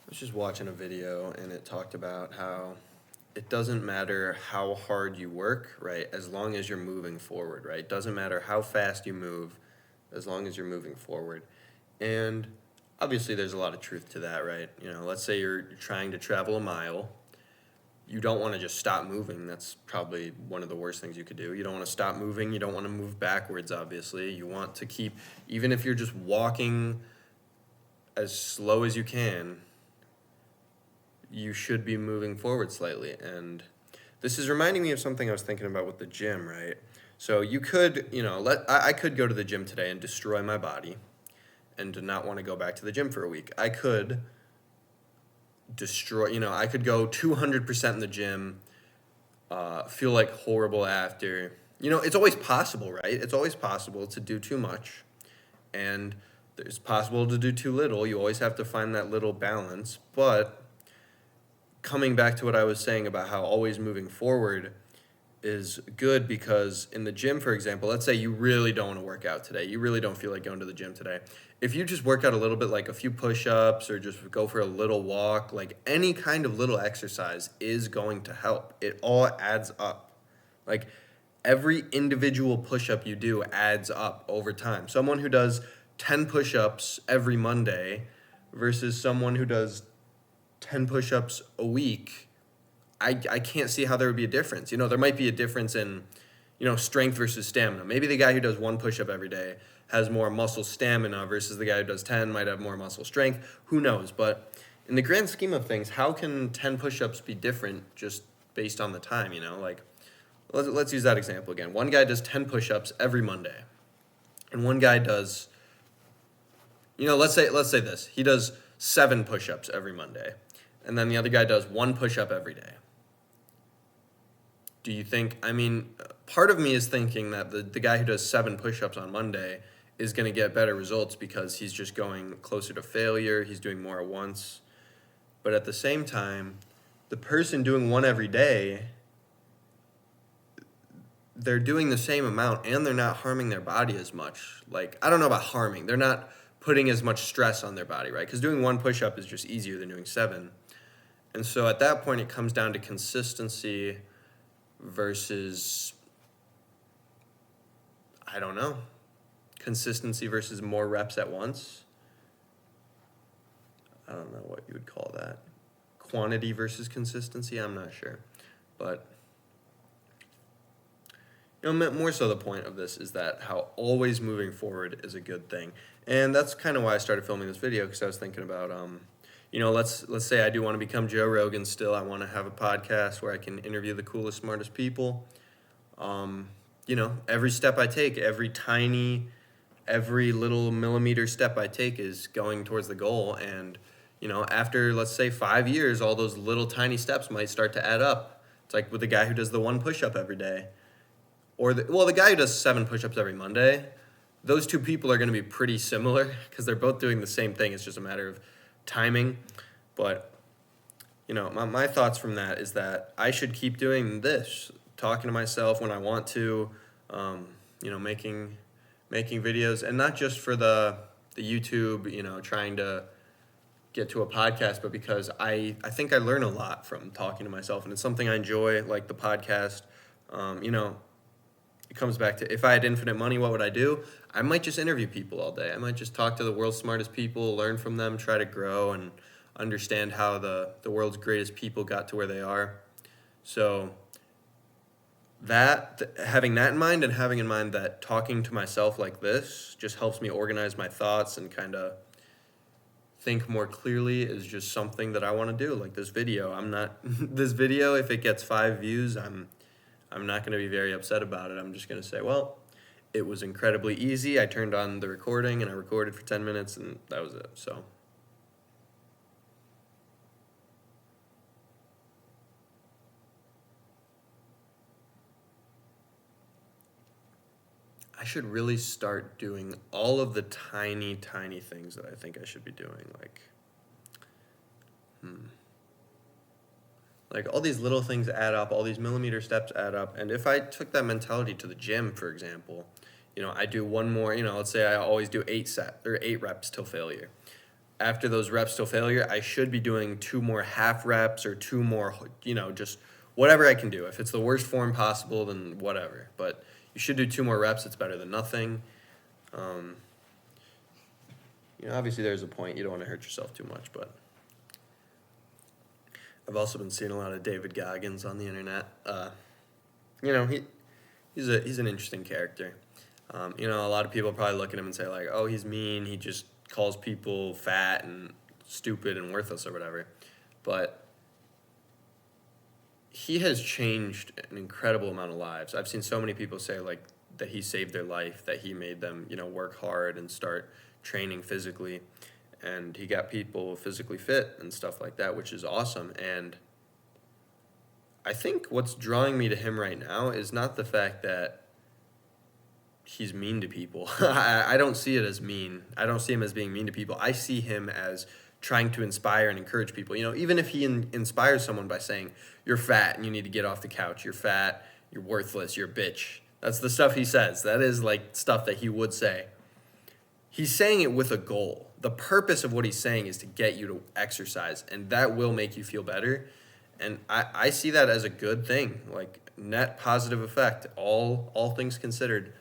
was just watching a video and it talked about how it doesn't matter how hard you work, right? As long as you're moving forward, right? It doesn't matter how fast you move, as long as you're moving forward. And obviously, there's a lot of truth to that, right? Let's say you're trying to travel a mile. You don't want to just stop moving. That's probably one of the worst things you could do. You don't want to stop moving. You don't want to move backwards, obviously. You want to keep, even if you're just walking as slow as you can, you should be moving forward slightly. And this is reminding me of something I was thinking about with the gym, right? So you could, I could go to the gym today and destroy my body and to not want to go back to the gym for a week. I could I could go 200% in the gym, feel like horrible after. It's always possible, right? It's always possible to do too much, and it's possible to do too little. You always have to find that little balance. But coming back to what I was saying about how always moving forward is good, because in the gym, for example, let's say you really don't want to work out today. You really don't feel like going to the gym today. If you just work out a little bit, like a few push-ups or just go for a little walk, like any kind of little exercise is going to help. It all adds up. Like every individual push-up you do adds up over time. Someone who does 10 push-ups every Monday versus someone who does 10 push-ups a week, I can't see how there would be a difference. There might be a difference in, strength versus stamina. Maybe the guy who does one push-up every day has more muscle stamina versus the guy who does 10 might have more muscle strength. Who knows? But in the grand scheme of things, how can 10 push-ups be different just based on the time, Like, let's use that example again. One guy does 10 push-ups every Monday. And one guy does, let's say this. He does 7 push-ups every Monday. And then the other guy does 1 push-up every day. Do you think, part of me is thinking that the guy who does 7 push-ups on Monday is going to get better results because he's just going closer to failure. He's doing more at once. But at the same time, the person doing 1 every day, they're doing the same amount and they're not harming their body as much. Like, I don't know about harming. They're not putting as much stress on their body, right? Because doing 1 push-up is just easier than doing 7. And so at that point, it comes down to consistency versus, I don't know, consistency versus more reps at once. I don't know what you would call that. Quantity versus consistency, I'm not sure. But, more so the point of this is that how always moving forward is a good thing. And that's kind of why I started filming this video, because I was thinking about, let's say I do want to become Joe Rogan still. I want to have a podcast where I can interview the coolest, smartest people. Every step I take, every little millimeter step I take is going towards the goal. And, after, let's say 5 years, all those little tiny steps might start to add up. It's like with the guy who does the 1 push-up every day. Or, the guy who does 7 push-ups every Monday. Those two people are going to be pretty similar because they're both doing the same thing. It's just a matter of timing. But, my thoughts from that is that I should keep doing this, talking to myself when I want to, making videos, and not just for the YouTube, trying to get to a podcast, but because I think I learn a lot from talking to myself, and it's something I enjoy, like the podcast. It comes back to, if I had infinite money, what would I do? I might just interview people all day. I might just talk to the world's smartest people, learn from them, try to grow, and understand how the world's greatest people got to where they are. So having that in mind, and having in mind that talking to myself like this just helps me organize my thoughts and kind of think more clearly, is just something that I want to do. Like this video, this video, if it gets 5 views, I'm not going to be very upset about it. I'm just going to say, well, it was incredibly easy. I turned on the recording and I recorded for 10 minutes and that was it. So I should really start doing all of the tiny, tiny things that I think I should be doing. Like all these little things add up, all these millimeter steps add up. And if I took that mentality to the gym, for example, I do one more, let's say I always do 8 reps till failure. after those reps till failure, I should be doing 2 more half reps or 2 more, just whatever I can do. If it's the worst form possible, then whatever. But you should do 2 more reps. It's better than nothing. Obviously there's a point. You don't want to hurt yourself too much, but I've also been seeing a lot of David Goggins on the internet. He's an interesting character. A lot of people probably look at him and say like, oh, he's mean. He just calls people fat and stupid and worthless or whatever. But he has changed an incredible amount of lives. I've seen so many people say like that he saved their life, that he made them, work hard and start training physically. And he got people physically fit and stuff like that, which is awesome. And I think what's drawing me to him right now is not the fact that he's mean to people. I don't see it as mean. I don't see him as being mean to people. I see him as trying to inspire and encourage people. Even if he inspires someone by saying, you're fat and you need to get off the couch. You're fat, you're worthless, you're a bitch. That's the stuff he says. That is like stuff that he would say. He's saying it with a goal. The purpose of what he's saying is to get you to exercise, and that will make you feel better. And I see that as a good thing, like net positive effect, all things considered.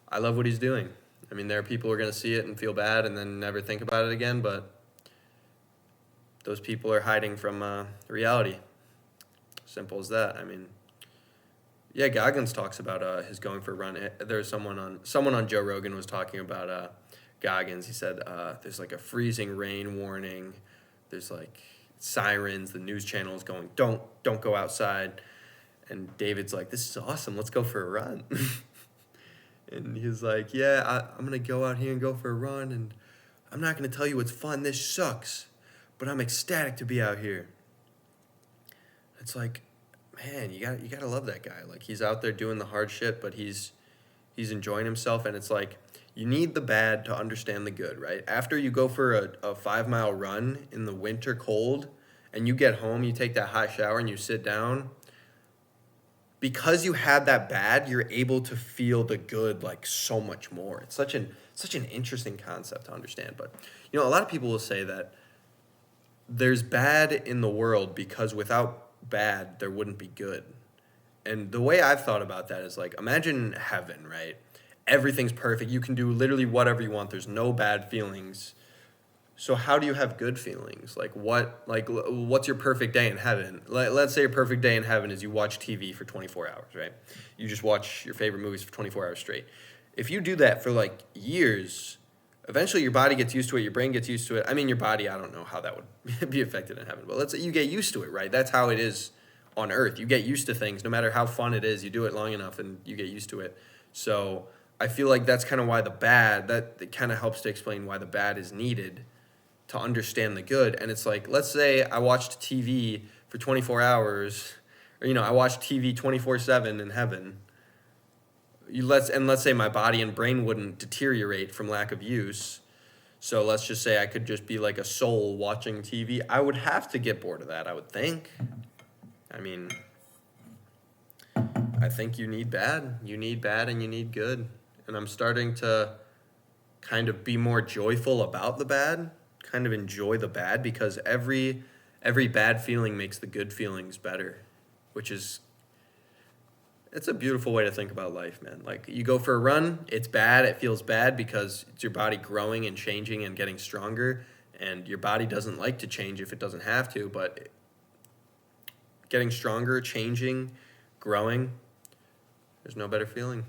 I love what he's doing. I mean, there are people who are going to see it and feel bad and then never think about it again, but those people are hiding from reality. Simple as that. I mean, yeah, Goggins talks about his going for a run. There's someone on Joe Rogan was talking about Goggins. He said there's like a freezing rain warning. There's like sirens. The news channel is going, don't go outside. And David's like, this is awesome. Let's go for a run. And he's like, yeah, I'm going to go out here and go for a run. And I'm not going to tell you it's fun. This sucks. But I'm ecstatic to be out here. It's like, man, you got to love that guy. Like, he's out there doing the hard shit, but he's enjoying himself. And it's like, you need the bad to understand the good, right? After you go for a 5-mile run in the winter cold and you get home, you take that hot shower and you sit down, because you had that bad, you're able to feel the good like so much more. It's such an interesting concept to understand. But, a lot of people will say that there's bad in the world because without bad, there wouldn't be good. And the way I've thought about that is like, imagine heaven, right? Everything's perfect. You can do literally whatever you want. There's no bad feelings. So how do you have good feelings? What's your perfect day in heaven? Let's say your perfect day in heaven is you watch TV for 24 hours, right? You just watch your favorite movies for 24 hours straight. If you do that for like years, eventually your body gets used to it, your brain gets used to it. I mean, your body, I don't know how that would be affected in heaven, but let's say you get used to it, right? That's how it is on earth. You get used to things. No matter how fun it is, you do it long enough and you get used to it. So I feel like that's kind of why that kind of helps to explain why the bad is needed to understand the good. And it's like, let's say I watched TV for 24 hours, or, I watched TV 24/7 in heaven. Let's say my body and brain wouldn't deteriorate from lack of use. So let's just say I could just be like a soul watching TV. I would have to get bored of that, I would think. I mean, I think you need bad. You need bad and you need good. And I'm starting to kind of be more joyful about the bad, kind of enjoy the bad, because every bad feeling makes the good feelings better, it's a beautiful way to think about life, man. Like, you go for a run, it's bad, it feels bad because it's your body growing and changing and getting stronger, and your body doesn't like to change if it doesn't have to, but getting stronger, changing, growing, there's no better feeling.